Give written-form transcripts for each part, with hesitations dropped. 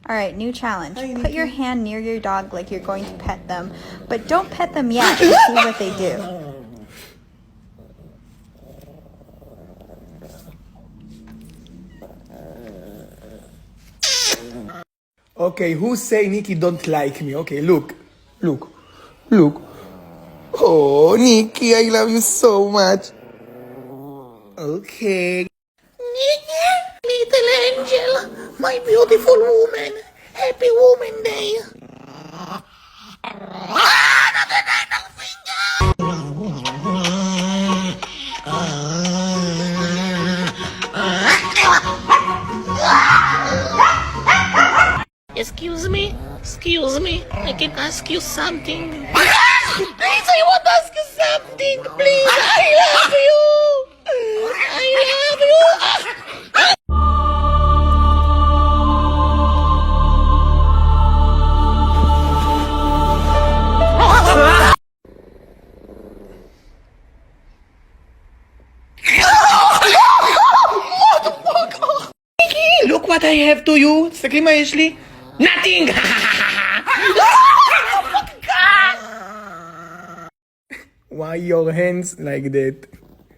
All right, new challenge. Hi, Put your Nikki. hand near your dog like you're going to pet them, but don't pet them yet and see what they do. Okay, who say Nikki don't like me? Okay, look. Look. Oh, Nikki, I love you so much. Okay. Nikki, little angel, my beautiful woman. Happy Woman Day. Excuse me, I can ask you something. Please, I want to ask you something, please. I love you. Look what I have to you. תסתכלי מה יש לי. Nothing! Why your hands like that?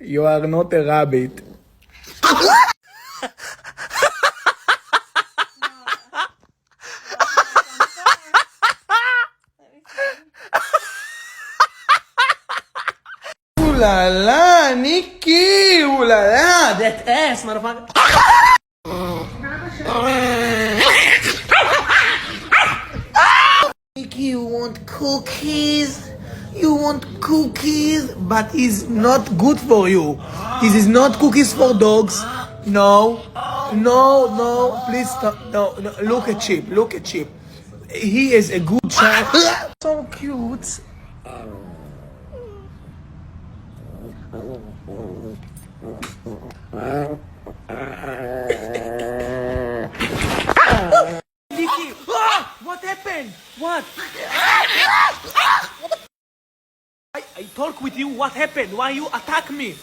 You are not a rabbit. Ooh la la, Nikki! Ooh la la, that ass, motherfucker. Nikki, you want cookies? You want cookies? But it's not good for you. This is not cookies for dogs. No, please stop. No, look at Chip. He is a good child. So cute. Nikki, what happened? What? I talk with you. What happened? Why you attack me?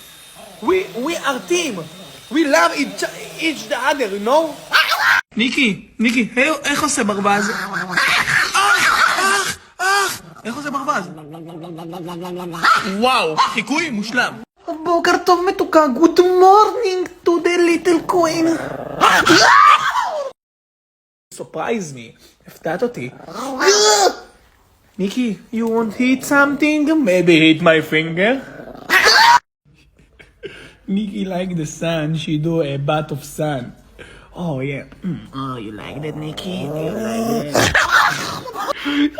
We are team. We love each the other, you know? ניקי, איך עושה ברווז? איך עושה ברווז? וואו, חיקוי מושלם. בוקר טוב מתוקה, good morning to the little queen. Surprise me, הפתעת אותי. Nikki, you want to eat something? Maybe eat my finger? Nikki like the sun, she do a bath of sun. Oh yeah. Oh, you like that, Nikki? You like that?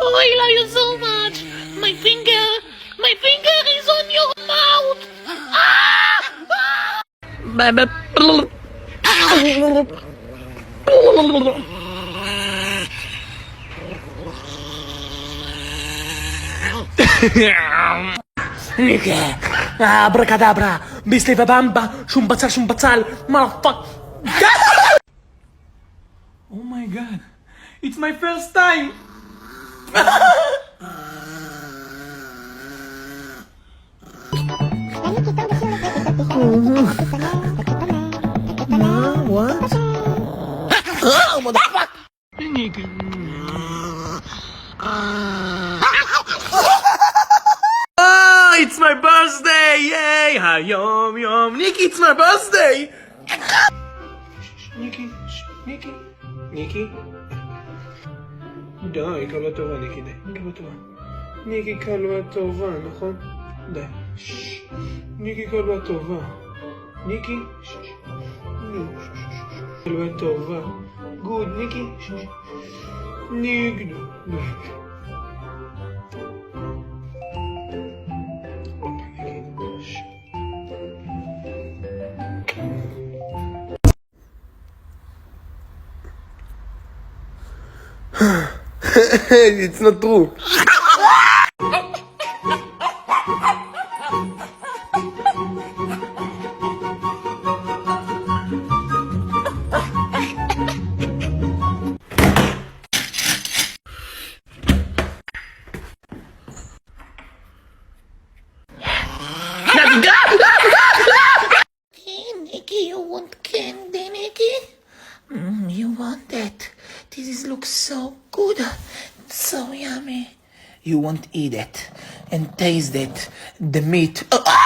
Oh, I love you so much. My finger is on your mouth. Nikki, abracadabra, bisli babamba, shum bacal, motherfucker. Oh my god, it's my first time. What? Oh, motherfucker! Nikki. Oh, it's my birthday! Yay! Hayom yom. Nikki, it's my birthday! Nikki. די, כלבה טובה, ניקי, די. כלבה טובה. ניקי כלבה טובה, נכון? די. ניקי כלבה טובה. ניקי. כלבה טובה. גוד, ניקי. ניק. It's not true. Nikki, you want candy, Nikki? You want that? This This looks so good. So yummy. You won't eat it and taste it. The meat. Oh, ah!